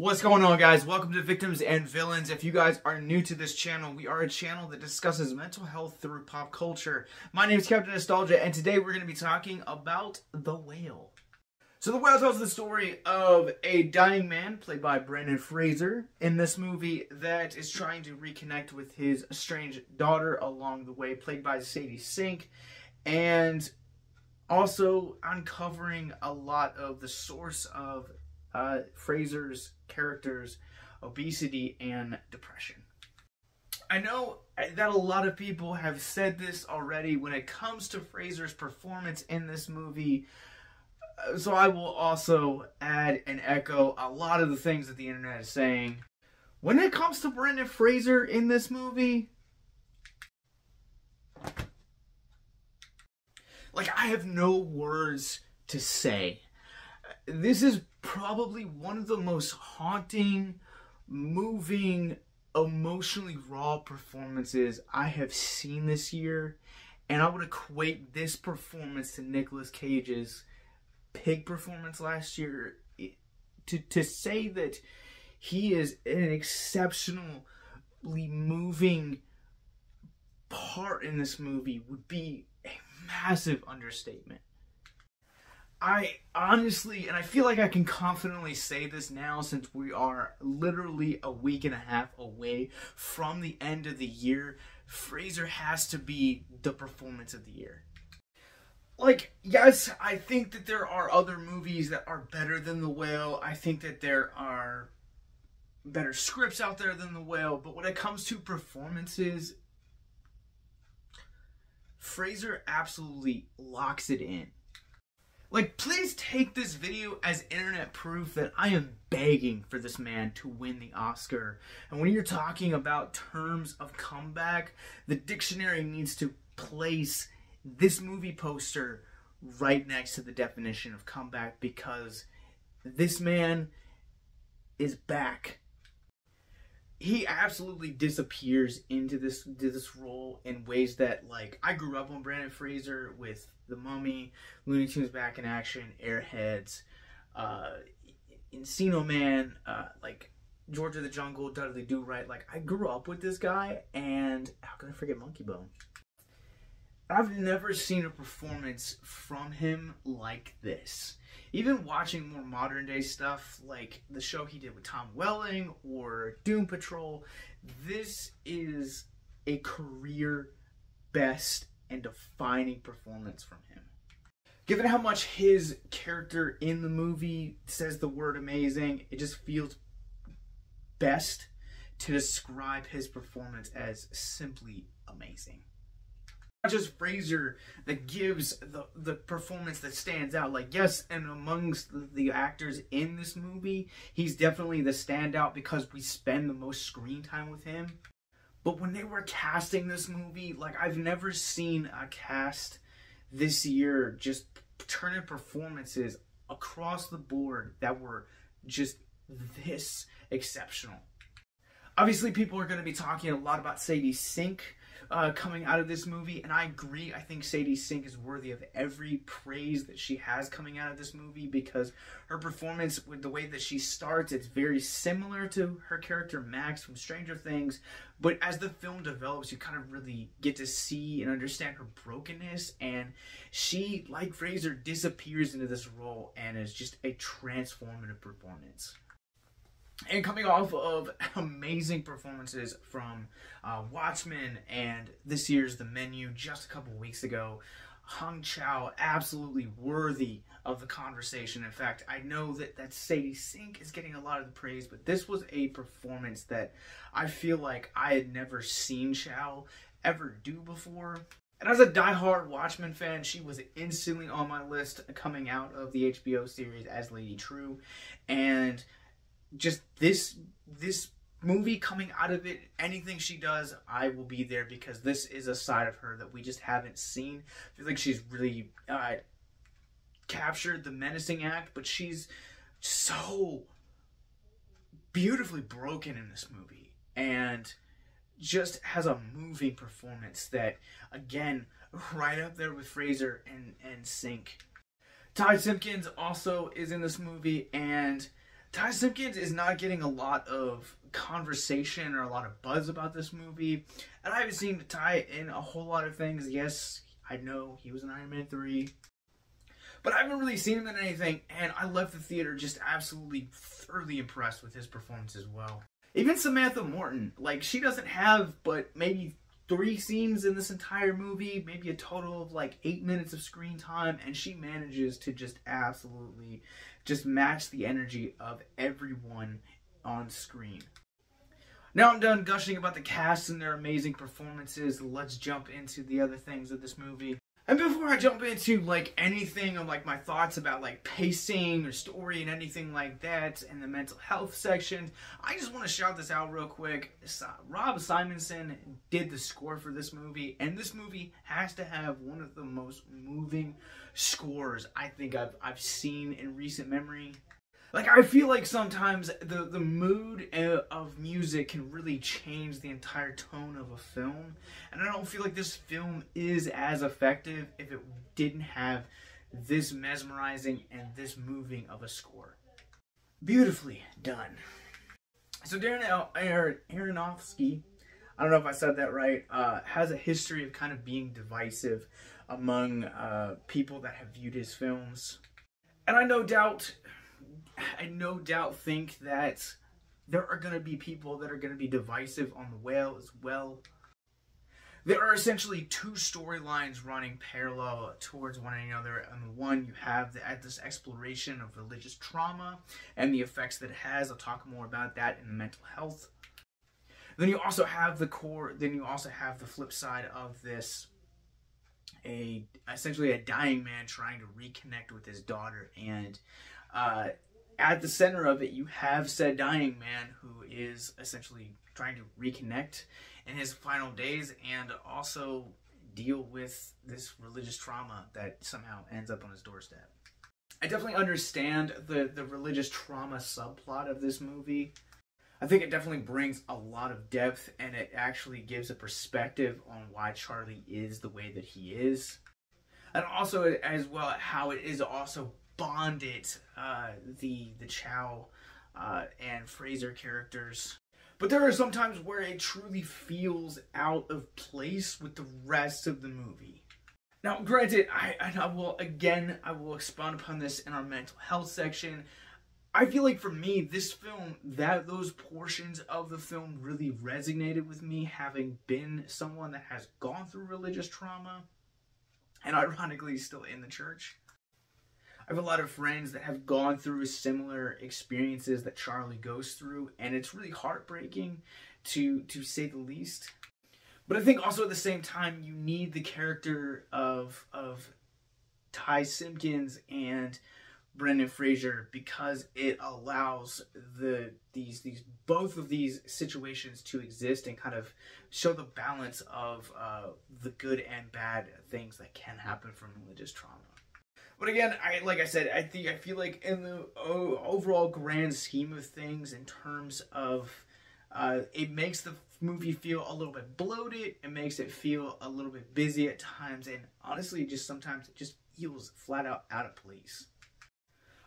What's going on, guys? Welcome to Victims and Villains. If you guys are new to this channel, we are a channel that discusses mental health through pop culture. My name is Captain Nostalgia, and today we're going to be talking about The Whale. So The Whale tells the story of a dying man, played by Brendan Fraser, in this movie that is trying to reconnect with his estranged daughter along the way, played by Sadie Sink, and also uncovering a lot of the source of Fraser's character's obesity and depression. I know that a lot of people have said this already when it comes to Fraser's performance in this movie, so I will also add and echo a lot of the things that the internet is saying. When it comes to Brendan Fraser in this movie, I have no words to say. This is probably one of the most haunting, moving, emotionally raw performances I have seen this year. And I would equate this performance to Nicolas Cage's Pig performance last year. To say that he is an exceptionally moving part in this movie would be a massive understatement. I honestly, and I feel like I can confidently say this now since we are literally a week and a half away from the end of the year, Fraser has to be the performance of the year. Yes, I think that there are other movies that are better than The Whale. I think that there are better scripts out there than The Whale. But when it comes to performances, Fraser absolutely locks it in. Please take this video as internet proof that I am begging for this man to win the Oscar. And when you're talking about terms of comeback, the dictionary needs to place this movie poster right next to the definition of comeback, because this man is back. He absolutely disappears into this role in ways that, I grew up on Brendan Fraser with The Mummy, Looney Tunes Back in Action, Airheads, Encino Man, George of the Jungle, Dudley Do Right. I grew up with this guy, and how can I forget Monkey Bone? I've never seen a performance from him like this. Even watching more modern day stuff like the show he did with Tom Welling or Doom Patrol, this is a career best and defining performance from him. Given how much his character in the movie says the word amazing, it just feels best to describe his performance as simply amazing. Not just Fraser that gives the performance that stands out. Yes, and amongst the actors in this movie, he's definitely the standout because we spend the most screen time with him. But when they were casting this movie, I've never seen a cast this year just turn in performances across the board that were just this exceptional. Obviously, people are going to be talking a lot about Sadie Sink coming out of this movie, and I agree. I think Sadie Sink is worthy of every praise that she has coming out of this movie, because her performance, with the way that she starts, it's very similar to her character Max from Stranger Things, but as the film develops, you kind of really get to see and understand her brokenness, and she, like Fraser, disappears into this role and is just a transformative performance. And coming off of amazing performances from Watchmen and this year's The Menu just a couple weeks ago, Chau, absolutely worthy of the conversation. In fact, I know that Sadie Sink is getting a lot of the praise, but this was a performance that I feel like I had never seen Chau ever do before. And as a diehard Watchmen fan, she was instantly on my list coming out of the HBO series as Lady True. And just this movie coming out of it, anything she does, I will be there, because this is a side of her that we just haven't seen. I feel like she's really captured the menacing act, but she's so beautifully broken in this movie and just has a moving performance that, again, right up there with Fraser and Sink. Simpkins also is in this movie, and Ty Simpkins is not getting a lot of conversation or a lot of buzz about this movie. And I haven't seen Ty in a whole lot of things. Yes, I know he was in Iron Man 3. But I haven't really seen him in anything. And I left the theater just absolutely thoroughly impressed with his performance as well. Even Samantha Morton. Like, she doesn't have but maybe 3 scenes in this entire movie. Maybe a total of like 8 minutes of screen time. And she manages to just absolutely just match the energy of everyone on screen. Now I'm done gushing about the cast and their amazing performances. Let's jump into the other things of this movie. And before I jump into like anything of like my thoughts about like pacing or story and anything like that in the mental health section, I just want to shout this out real quick. Rob Simonson did the score for this movie, and this movie has to have one of the most moving scores I think I've seen in recent memory. Like, I feel like sometimes the mood of music can really change the entire tone of a film. And I don't feel like this film is as effective if it didn't have this mesmerizing and this moving of a score. Beautifully done. So Darren Aronofsky, I don't know if I said that right, has a history of kind of being divisive among people that have viewed his films. And I no doubt think that there are going to be people that are going to be divisive on the whale as well. There are essentially 2 storylines running parallel towards one another. On the one, you have this exploration of religious trauma and the effects that it has. I'll talk more about that in mental health. Then you also have the flip side of this, essentially a dying man trying to reconnect with his daughter, and at the center of it, you have said dying man who is essentially trying to reconnect in his final days and also deal with this religious trauma that somehow ends up on his doorstep. I definitely understand the religious trauma subplot of this movie. I think it definitely brings a lot of depth, and it actually gives a perspective on why Charlie is the way that he is. And also, as well, how it is also bonded the Chau and Fraser characters. But there are some times where it truly feels out of place with the rest of the movie. Now, granted, I will expound upon this in our mental health section. I feel like for me, this film, those portions of the film really resonated with me, having been someone that has gone through religious trauma and ironically still in the church. I have a lot of friends that have gone through similar experiences that Charlie goes through, and it's really heartbreaking to say the least. But I think also at the same time, you need the character of Ty Simpkins and Brendan Fraser, because it allows both of these situations to exist and kind of show the balance of the good and bad things that can happen from religious trauma. But again, like I said, I feel like in the overall grand scheme of things, in terms of it makes the movie feel a little bit bloated. It makes it feel a little bit busy at times, and honestly, just sometimes it just feels flat out of place.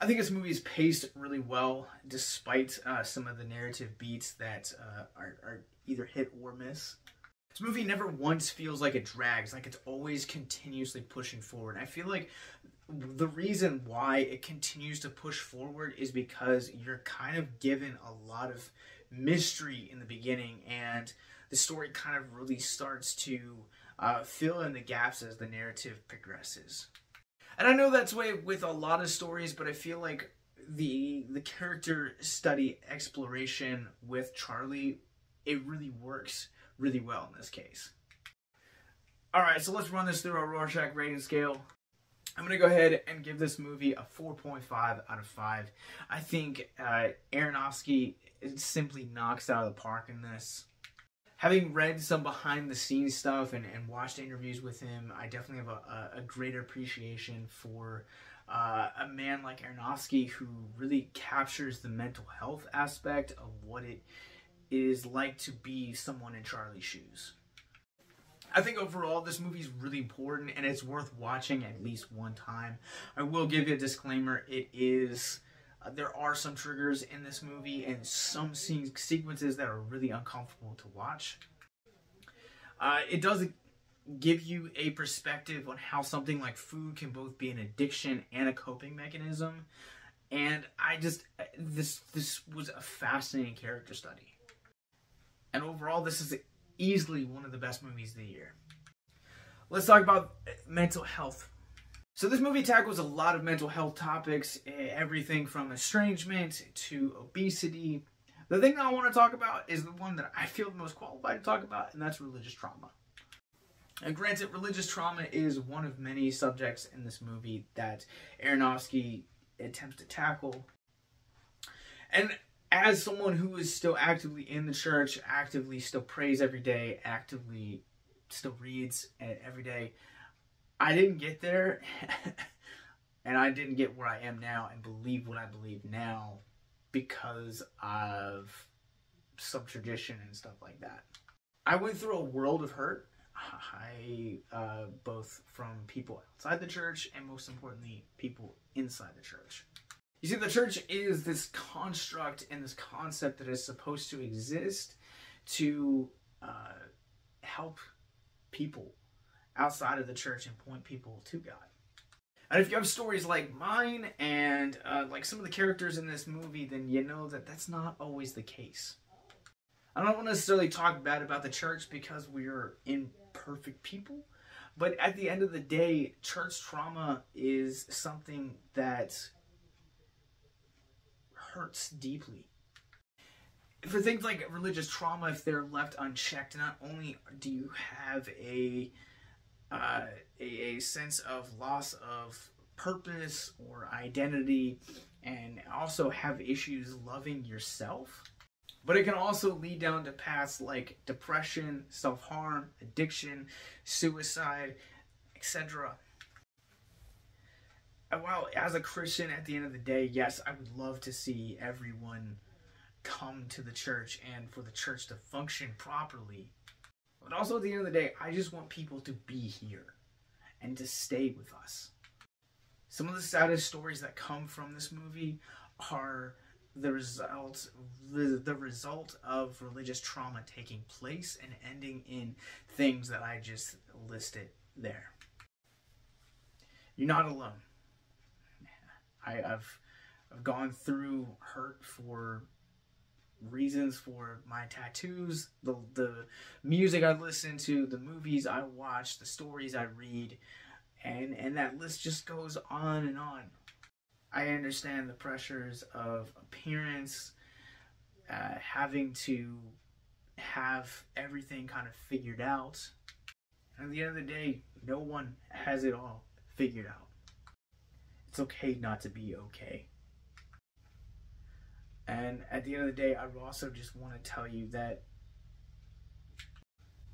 I think this movie is paced really well, despite some of the narrative beats that are either hit or miss. This movie never once feels like it drags, like it's always continuously pushing forward. I feel like the reason why it continues to push forward is because you're kind of given a lot of mystery in the beginning, and the story kind of really starts to fill in the gaps as the narrative progresses. And I know that's the way with a lot of stories, but I feel like the character study exploration with Charlie, it really works really well in this case. Alright, so let's run this through our Rorschach rating scale. I'm going to go ahead and give this movie a 4.5 out of 5. I think Aronofsky simply knocks out of the park in this. Having read some behind the scenes stuff and watched interviews with him, I definitely have a greater appreciation for a man like Aronofsky, who really captures the mental health aspect of what it is like to be someone in Charlie's shoes. I think overall this movie is really important and it's worth watching at least one time. I will give you a disclaimer, it is There are some triggers in this movie and some sequences that are really uncomfortable to watch. It does give you a perspective on how something like food can both be an addiction and a coping mechanism. And this was a fascinating character study. And overall, this is easily one of the best movies of the year. Let's talk about mental health. So this movie tackles a lot of mental health topics, everything from estrangement to obesity. The thing that I want to talk about is the one that I feel the most qualified to talk about, and that's religious trauma. And granted, religious trauma is one of many subjects in this movie that Aronofsky attempts to tackle. And as someone who is still actively in the church, actively still prays every day, actively still reads every day, I didn't get there, and I didn't get where I am now and believe what I believe now because of some tradition and stuff like that. I went through a world of hurt. Both from people outside the church and most importantly, people inside the church. You see, the church is this construct and this concept that is supposed to exist to help people outside of the church and point people to God. And if you have stories like mine and like some of the characters in this movie, then you know that that's not always the case. I don't want to necessarily talk bad about the church because we're imperfect people, but at the end of the day, church trauma is something that hurts deeply. For things like religious trauma, if they're left unchecked, not only do you have a sense of loss of purpose or identity, and also have issues loving yourself, but it can also lead down to paths like depression, self-harm, addiction, suicide, etc. And while as a Christian, at the end of the day, yes, I would love to see everyone come to the church and for the church to function properly. But also at the end of the day, I just want people to be here and to stay with us. Some of the saddest stories that come from this movie are the result of religious trauma taking place and ending in things that I just listed there. You're not alone. I've gone through hurt for reasons, for my tattoos, the music I listen to, the movies I watch, the stories I read, and that list just goes on and on. I understand the pressures of appearance, having to have everything kind of figured out. And at the end of the day, no one has it all figured out. It's okay not to be okay. And at the end of the day, I also just want to tell you that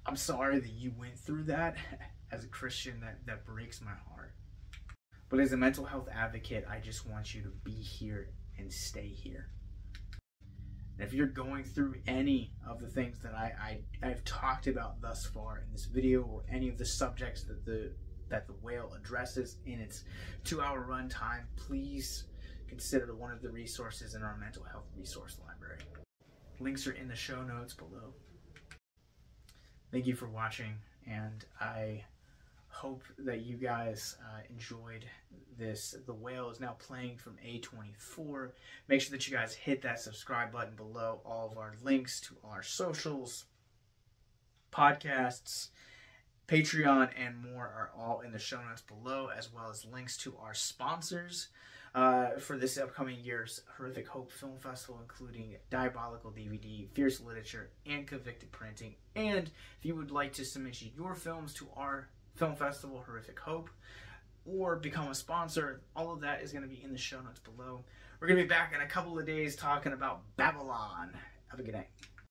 I'm sorry that you went through that. As a Christian, that breaks my heart. But as a mental health advocate, I just want you to be here and stay here. And if you're going through any of the things that I've talked about thus far in this video, or any of the subjects that the Whale addresses in its 2-hour runtime, please consider one of the resources in our mental health resource library. Links are in the show notes below. Thank you for watching, and I hope that you guys enjoyed this. The Whale is now playing from A24. Make sure that you guys hit that subscribe button below. All of our links to our socials, podcasts, Patreon, and more are all in the show notes below, as well as links to our sponsors for this upcoming year's Horrific Hope Film Festival, including Diabolical DVD, Fierce Literature, and Convicted Printing. And if you would like to submit your films to our film festival, Horrific Hope, or become a sponsor, all of that is going to be in the show notes below. We're going to be back in a couple of days talking about Babylon. Have a good night.